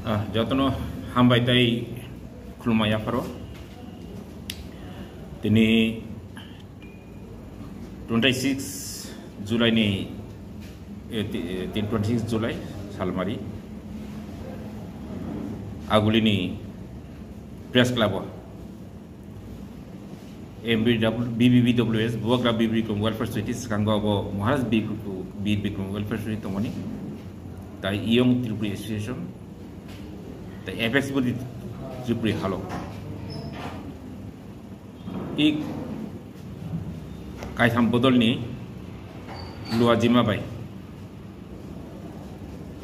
Jatuno hambai tai khulmaya faro. Tini 26 July ni 26 July salmari aguli ni press club BBWS Buagra BBWS Welfare Society Kangago Maharaj BBWS Welfare Society Tomoni the Young Tripuri Association the Apex Tripuri Halo Ik Kaitham Bodolni Lua Jimabai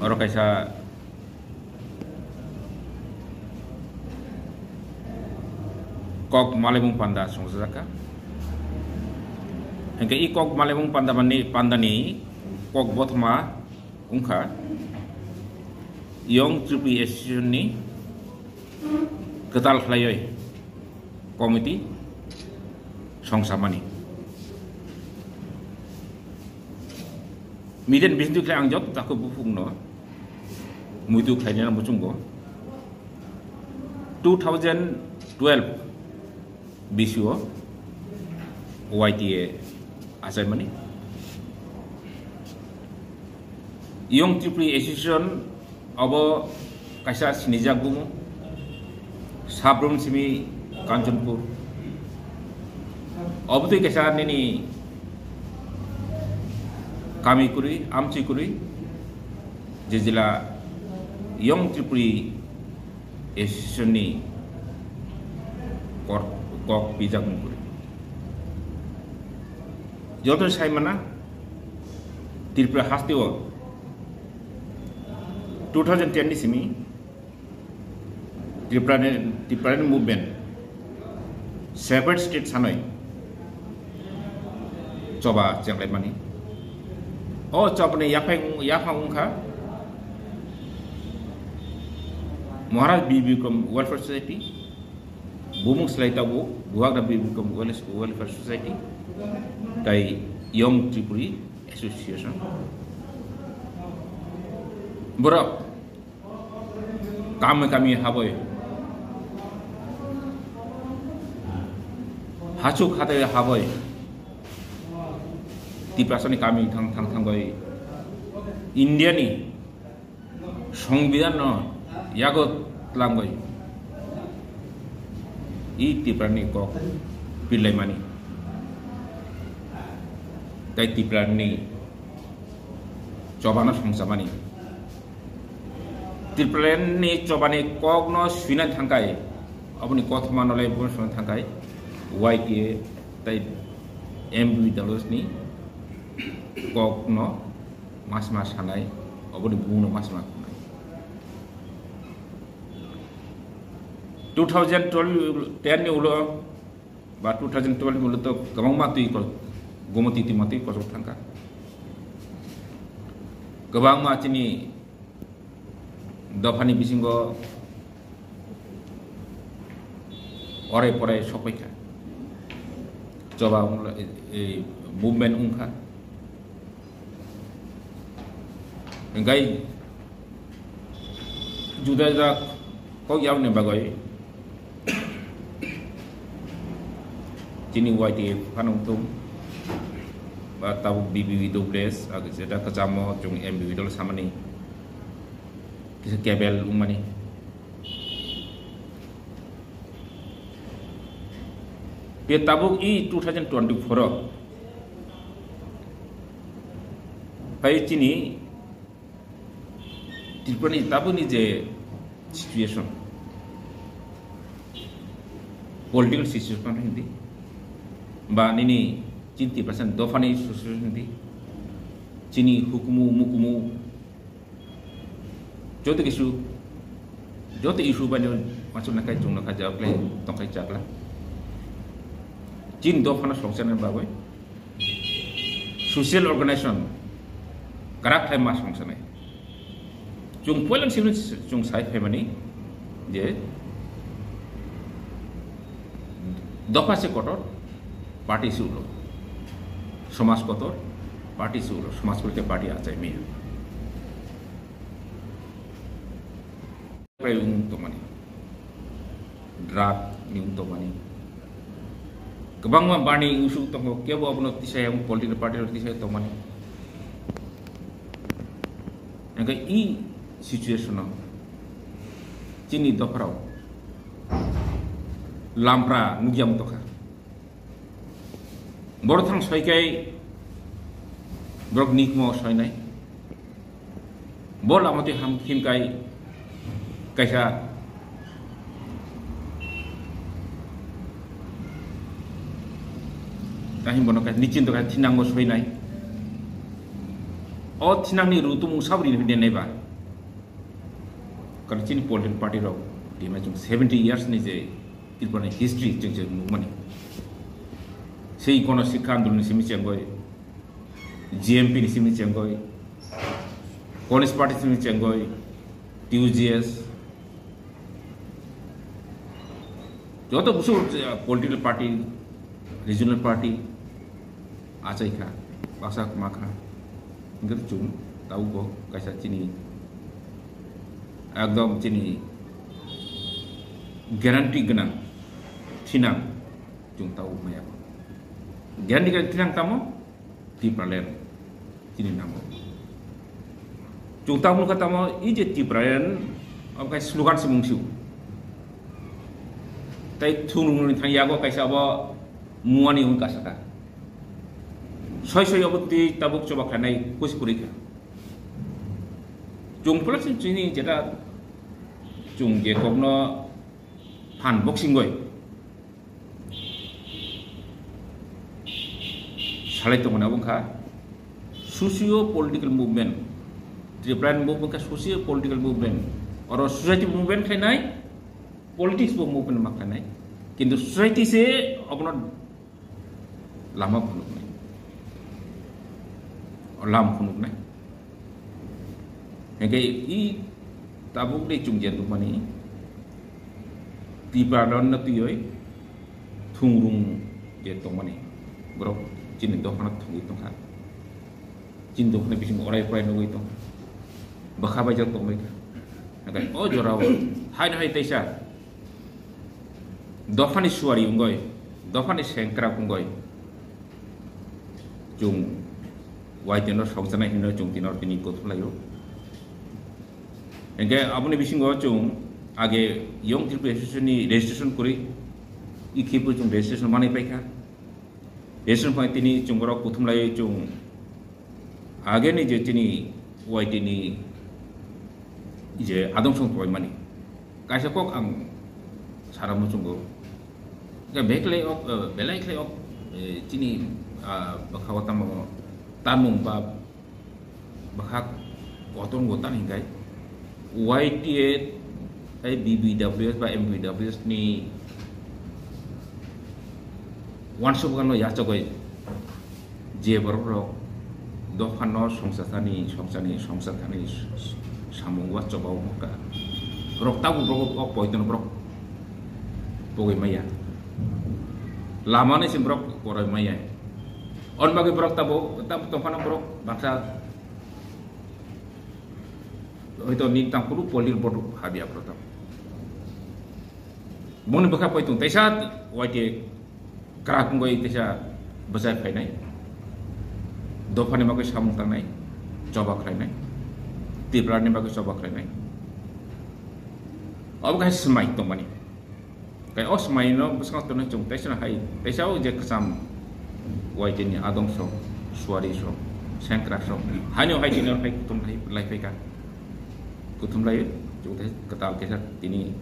Oro Kaisa Kok Malebung Panda Songzaka Hingga I Kok Malebung Panda Pandani Kok Botma Ungka Young Tripuri Association ni Ketal Flayoy Committee Songsamani Miden bisnis kaya angjot takut bufung no mutu kaya na mucunggo 2012 BCO YTA assignment Young Tripuri Association abo kaisa sinijak bumu Sabrum simi Kanchanpur abo tu kaisa nini kami kuri amci kuri jejila Young Tripuri Association ni kok bijak mukuri jodoh saya mana Tripura hastiwa 2010 ni simi Tripura movement separate state sanoi coba jangan mani oh coba ni yapang ungka Maharaj BBWS Welfare Society Bumung Selaitabu Buagra BBWS Welfare Society tai Young Tripuri Association Borok kami haboy hachuk hate haboy Tripura kami thang goi India ni সংবিধান yagot langgoi I Tripura ni kok pilai mani tai Tripura ni cobana songsamani Tripura ni cobani kok no swina thangkai apni kothma nolai bon thangkai YTA tai MBWS ni kok no mas hanai apni buno mas 2012 10 ni ulo ba 2012 ulo to gamang mati ko gomati timati ko thangka gabang ma chini dafani bisingo ore pore sopaika coba movement ungka engai juda kok yaw ne bagoi Jini YTA Panung Tum Tahu BBWS agak sedang kecamo jung MBWS sama ni kisah kabel umani dia tabuk I 2024 pai Jini Tripura ni tabuk ni je situation political situation hindi ba nini cinti persen dofani situation di cini hukumu mukumu jote isu banyo masuk nakai jung nakai jawab le tongkai jakla cin dofana songsen ba boy social organization karak hai mas songsen jung polan sibun jung sai family je dofa se kotor party শুরু সমাজ কত party শুরু সমাজ করতে party আছে মেয়ে pray to money. Drug new to money. Kabangma bani usu to kebo abno tisay ang political party or tisay to money. Nga I situation no. Chini do prao. Lampra nugyam to ka. Borthang soy kay brok nikmo soy nai. Bola mati ham kim kai kaisa kahim bono kai nichin to kai tinang mo soy nai. O tinang ni rutu mung sabri ni nai ba. Kalau Chin political party ro di macam 70 years ni je ilpana history jeng mani. Sei kono sikhan dulu ni simi cenggoy. GMP ni simi cenggoy. Communist Party simi cenggoy. TUGS. Joto busu political party, regional party acai ka, bahasa kumaka. Ingat cung tahu kok kaisa Cini. Agam Cini guarantee gana tinang cung tahu maya. Guarantee gana tinang tamu di pralen Cini namo. Cung tahu kata mo ije di pralen apa slogan semungsiu. Tai thunu ni thang yago kaisa ba muani un kasaka. Soy abukti tabuk coba kanai kusi kurika. Cung plus Cini jeda cung je kokno pan boxing goy. Salai to mana bungka socio political movement. Different movement ka socio political movement. Or society movement khai nai politics movement mak khai nai. Kintu society se apna lama phunuk nai. Or lam phunuk nai. Hingga I tabuk de chung jen tu mani tiba don na tuyoi thungrung je to mani bro Chin do khana thungi to kha Chin do khana bising orai prai no to bakha ba jak to mai ka o joraw hai taisa dofani suari ungoi dofani sengkra ungoi chung waitenor sangsana hino chung tinor tini ko thlayo Engke apune bising chung age young people association ni registration kuri ikhipu chung registration mani paika registration point tini chung borok puthum lai chung age ni je tini white ni je adom song poi mani kaisa kok ang saramu chung go ga bekle ok belai kle ok tini bakhawatam tanung ba bakhak otong gotan hingai YTA BBWS by MBWS ni one shop kan lo ya chogoi je borok dohan no songsasani samungwa chobau moka rok tabu brok ok poiton brok pogoi maya lamane sim brok poroi maya on bagi brok tabu tofana brok bangsa itu ni tangkulu polir bodu habia protam. Moni baka poitung tesa waite krak ngoi tesa besar kai nai. Dofane makai samung tang nai. Coba kai nai. Tiprane makai coba kai nai. Ob kai semai to mani. Kai os mai no besang to na chung tesa hai. Tesa o je kesam waite ni adong so suari so sengkra so. Hanyo hai jinor hai kutum hai lai kai ka. Kutum lai chúng ta ketal kesat ini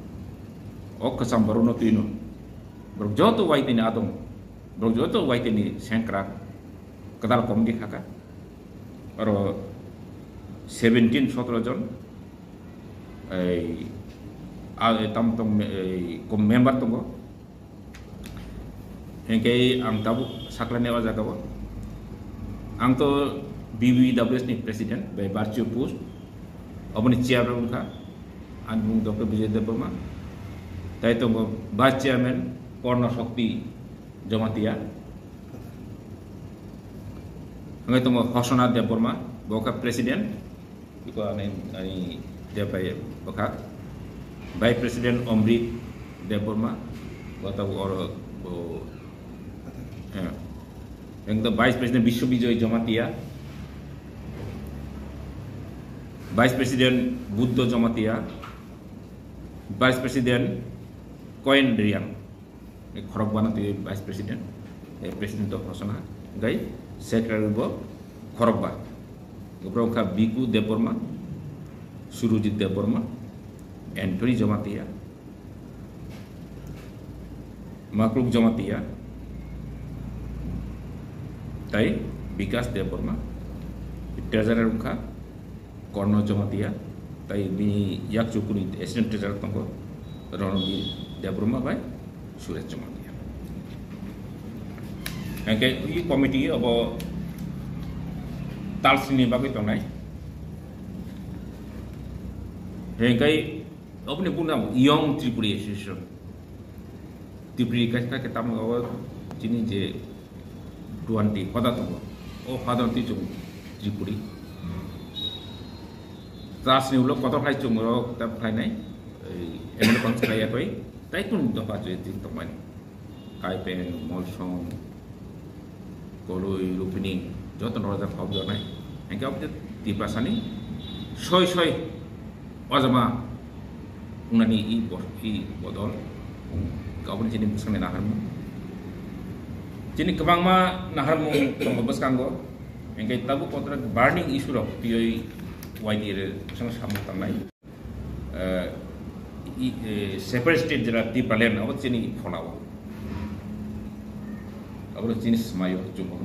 ok kesam baru no tinu berjoto white ini atom berjoto white ini sengkrak ketal komdi haka aro 17 jon tam kom member tunggu hengkai ang tabu saklan newa jagawa ang to BBWS ni presiden by virtue post अपने chairman का अनबुंग doctor विजय देवबर्मा ताई तो vice chairman पर्ण शक्ति जमातिया हमें तो हसनाथ देवबर्मा बोका president eco अने देवपाय बोका Vice President Omrit Deborma, and the Vice President Bishobijay Jamatia, Vice President Buddha Jamatia, Vice President Koen Driang, a Korokbana Vice President, a President of Rosana, Guy, Secretary of Korokba, Gobroka Biku Deborma, Surujit Deborma, Anthony Jamatia, Makruk Jamatia, Tai, Bikas Deborma, Treasurer Unka, Korno Jamatia, Tai Bini Yak Chukuni, Assistant Treasurer Tongo, Ronobi Deborma by Suresh Jamatia. Okay, we committee about Talsini Babitonai. Hey, open Puna young Tripuri Association. Tripuri Kasta Katamawa, Chini 20, Padatongo, or Padanti Tripuri. That's new look, Kotokai tomorrow, that planet, American Skyaway, Tycoon the budget in the money. Kaipen, Molson, Kolo, Lupini, Jotan Rosa Hobby, and got the Pasani, Soy Ozama Unani E. Bodol, Governor Jenny Busan and Naharmo. Jenny Kabama Naharmo from Baskango, and get tabu contract burning issue of POE YD Samutanai. Separate state there are deep Balen, I was Jenny Follow. I was Jenny Smayo, Jumbo,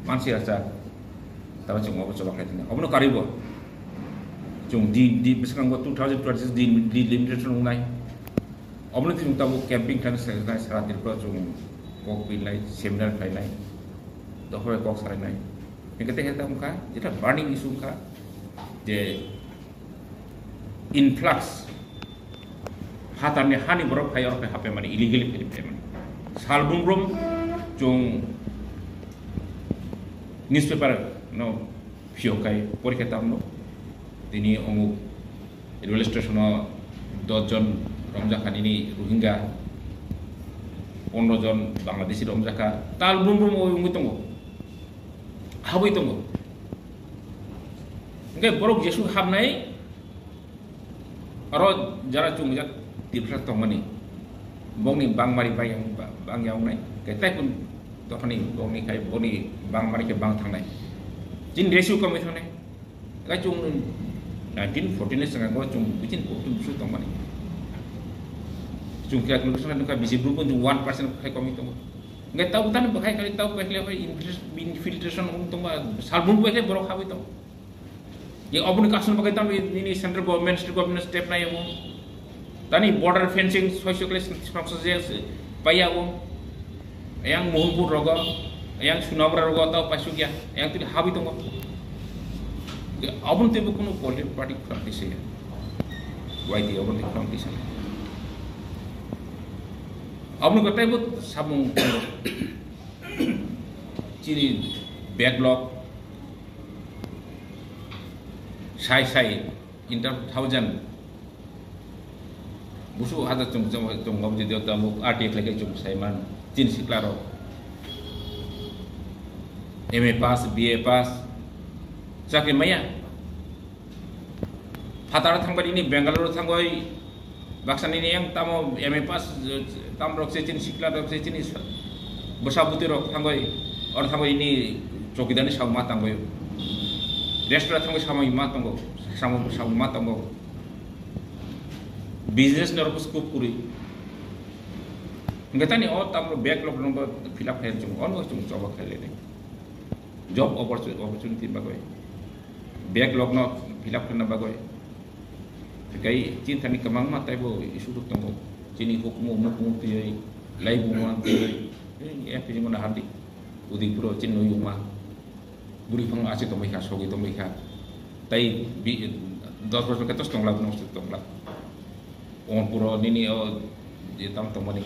Mansiasa, Tawachum of Chavakan, Obono Karibo. Jung di Biskango 2026 di limitation unai. Omno tim tabu camping kan sarat dirpa jung kok pilai seminar pilai. Dohoi kok sarai nai. Yang ketiga kita muka, jadi burning isu muka, the influx hatarnya hani borok kaya orang HP mana illegally payment. Salbum rom jung newspaper no fiokai poriketam no. Ini omuk railway station dojon Romjakan ini Rohingya 15 জন Bangladeshi Romjaka tal bum ungu tunggu habu tunggu ngai borok Jesu hamnai aro jara chung jak tipra tongani bongni bangmari bayang bang yaung nai kai tai pun tokhani bongni kai boni bangmari ke bang thangnai jin resu kami thangnai kai chung 1914 sangat gua cung bikin kopi busuk tong mani cung kiat nulis kan nuka bisi berubah cung 1% kai komi tong nggak tahu tan bakai kali tahu bakai apa infiltration tong ba salbun bakai borok hawi tong yang abun kasun bakai tam ini central government state government step na yang tani border fencing social structures paya yang mohonpur rogo yang sunabra rogo atau pasukya yang tidak hawi tong abun tebe kono political party practice ya YD abun tebe practice abun ko tay bot sabung chini backlog sai inter 1000 busu ada chung ngom jadi tamu artikel lagi chung sai man chin siklaro MA pass BA pass Sakit maya, Hatara thangbar ini Bangalore thangoi, baksan ini yang tamu MA pas tam rok secin sikla rok secin is bersabuti rok thangoi, orang thangoi ini cokidan sama tangoi, restoran thangoi sama imat tanggo, sama imat tanggo, business nerok scoop kuri, enggak tani oh tam backlog nomor fill up hari cung, on cung coba kali ini, job opportunity bagai. Backlog no fill up kena bagai. Kai cinta ni kemang mata ibu isu tu tunggu. Cini hukum umum tiai, lain umum tiai. Ini apa yang mana hati? Udi pro cini umum. Buri pang asyik tu mereka, sogi tu mereka. Tai 10 persen ketos tonglak nong tonglak. Orang pura ni dia tam tomani.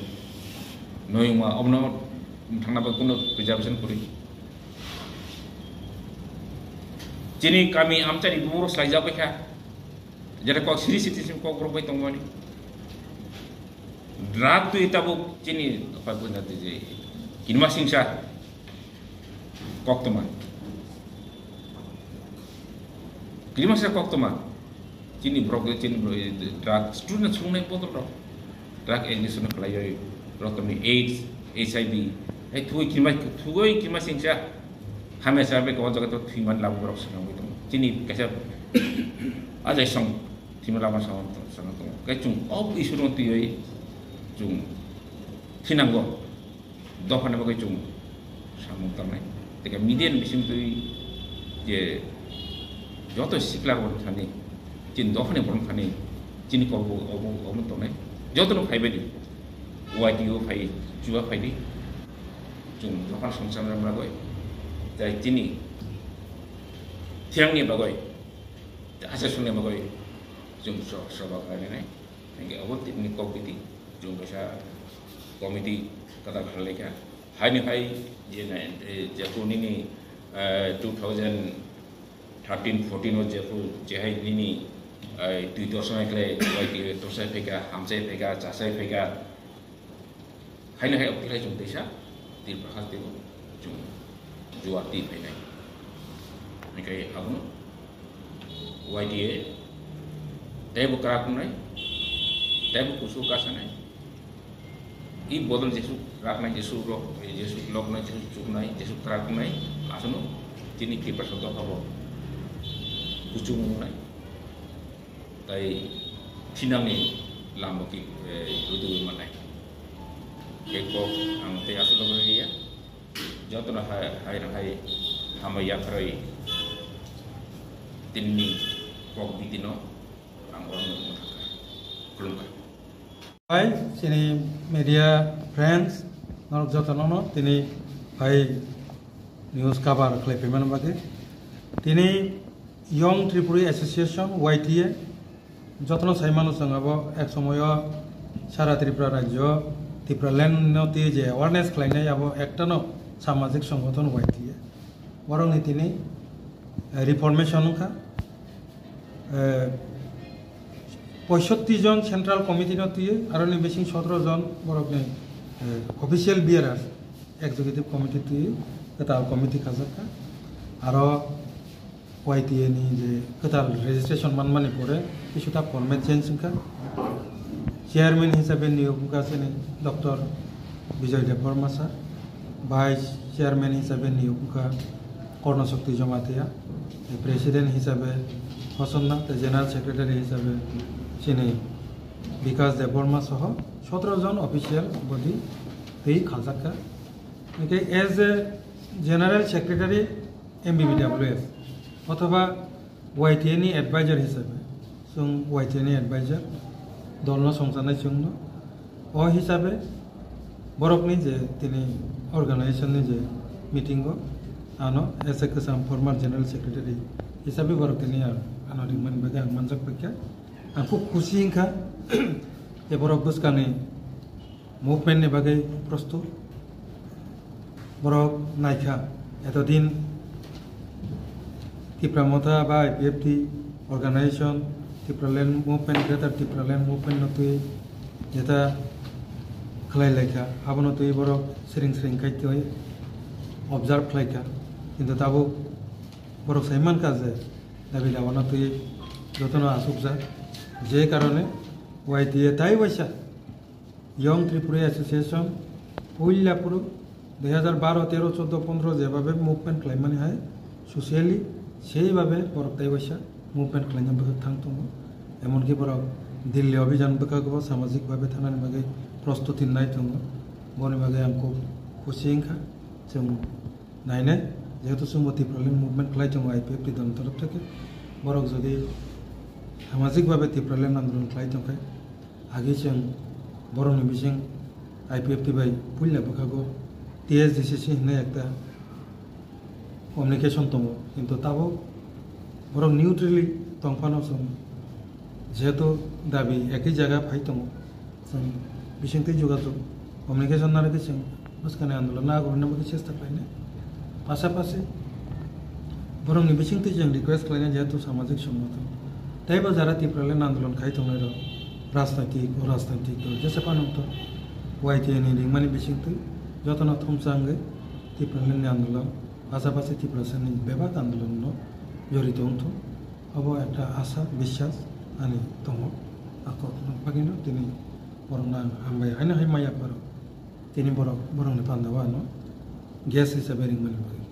Noi umum omno thangna baguno preservation kuri. Jadi kami amca di bumur selajah mereka, যেটা cock সিরি সিটিসিম cock রকম তংমানি drug তুই তাবো চিনি পাবনাতে যে কিনমা সিংসা cock তমা কিনমা সিংসা cock তমা চিনি Brock চিনি drug student সুংনাই বদল rock drug addiction khlayo rotoni AIDS HIV ai thugoi kinma singcha hamesha be ko jaga to thiman labu rok sanang itu chini kaisa ajai song thiman labu sanang to kai chung ob isu no tioi chung thinanggo dophane ba kai chung samung tamai teka median bisim tui je joto sikla bor thani chin dophane bor thani chini ko obo to nai যতন ফাইবাদি ওয়াইটিও phi জুয়া ফাইদি जों दखान संसार बागै जाय दिनै थिरांनि बागै आसासुनि बागै जों सभा खालामनाय अबतिनि कमिटि जों बैसा कमिटि कथा खालायखा हायनिफ्राय जेखौनि 2013-14 जेखौ जेहाय निनि दुई दशनायखले वाइटि दसाय फैगा हामसाय फैगा जासाय फैगा हायनिफ्राय अबतिलाय जों दैसा ती प्रकाश देव जों जुआ ती फैनाय निखाय आबुं वाइटि देव कराकुनाय देव कुसु कासानाय इ बदल जेसु राखनाय जेसु लकनाय जेसु चुकनाय जेसु कराकुनाय आसनो तिनि कृपा शब्द हबो कुचु मुनाय ताई थिनांनि लामबकी रुदु मानाय केको आं ते आसु दबरिया जतना हाय हामया खरै तिननि कक बिदिनो आं अरनो खुलुमबाय Hai, sini media friends, nol jotonono, tini hai news kabar klepiman bagi. Tini Young Tripuri Association YTA, jotono saimanu sangabo ek somoyo sara Tripura rajyo Tripura land noti je awareness khlainai abo ektano samajik songgothon YTA. Borong ni tini reformation kha 65 জন central committee নতিয়ে আর বেশি 17 জন বড় official bearer executive committee তুই কতাল committee খাজাকা আর ওয়াইটিএ নি যে কতাল registration মানমানি পড়ে কিছুটা format change কা chairman হিসাবে নিয়োগ কাছেন ডক্টর বিজয় দেববর্মা স্যার ভাইস চেয়ারম্যান হিসাবে নিয়োগ কা কর্ণশক্তি জমাতিয়া প্রেসিডেন্ট হিসাবে হসন্না জেনারেল সেক্রেটারি হিসাবে চিনি বিকাশ দেববর্মা সহ 17 জন অফিসিয়াল বডি এই খালসাকা as a general secretary MBBWS অথবা ওয়াইটিএনি এডভাইজার হিসাবে जों ওয়াইটিএনি এডভাইজার দলনো সংসারনাय जोंनो ও হিসাবে বরকনি যে তিনি অর্গানাইজেশননি যে মিটিংও আনো এজ এ কাসাম ফর্মার জেনারেল সেক্রেটারি হিসাবে বরক তিনি আনো রিমান বাগে মানজাক পক্ষা aku खुशी इंखा ये बरक बुसकाने मुभमेंट ने बागे प्रस्तुत बरक नायखा एतो दिन Tripura मथा बा IPFT organisation Tripura land movement greater Tripura land movement नतुई जेता खलाय लायखा आबो नतुई बरक सिरिं खायतोय ऑब्जर्व खलायखा किन्तु ताबो बरक साइमान काजे दाबि दावाना तुई যতন আসুকজা যে কারণে ওয়াইটিএ তাই বৈশা ইয়ং ত্রিপুরা অ্যাসোসিয়েশন পইলাপুর 2012, 13, 14, 15 যেভাবে মুভমেন্ট খাইমানি হয় সোশিয়ালি সেইভাবে বরক তাই বৈশা মুভমেন্ট খাইনাম থাকতো এমনকি বরক দিল্লি অভিযান বেকাগব সামাজিকভাবে থানানি বাগে প্রস্তুতি নাই দङ বনি বাগে आंखौ খুশি इंखा जों नायनाय যেহেতু সুমতি প্রবলেম মুভমেন্ট খাই दङ आइपिएफटी দল তরফ থেকে বরক যদি সামাজিকভাবে Tripura land আন্দোলন খাইতंखाय आगे जों बर'नि बिजों आइपिएफटी बाय पुल्ला बखागो टीएसडीसीसी होननाय একটা कमिउनिकेशन दङ किन्तु ताबो बर'क निउट्रेलि दंफानो जों जेहेतु दाबि एकই জায়গা फाइ दङ जों बिसिंथि যোগাযোগ कमिउनिकेशन नारगे जों बसकाने आन्दोलन आगरनाबो चेष्टा खालायनाय पासापासि बर'नि बिसिंथि जों रिक्वेस्ट खालायनाय जेहेतु सामाजिक संगठन তাইবা যারা ত্রিপুরালেন আন্দোলন খাইতংনাই রাজনৈতিক অরাজনৈতিক যেসে পানত ওয়াইটিএনি রিংমানি বিসিংতু যতনা থমসাঙ্গে ত্রিপুরালেন আন্দোলন পাশাপাশি ত্রিপুরাসেনি বেবাক আন্দোলন জড়িত অংশ হব একটা আশা বিশ্বাস আনি দङ পাগিনো তিনি বরং হামবাই হাইনা হাই মাইয়া পারো তিনি বরংনি পান্দাওয়ানো গ্যাস হিসাবে রিংমানি পাগি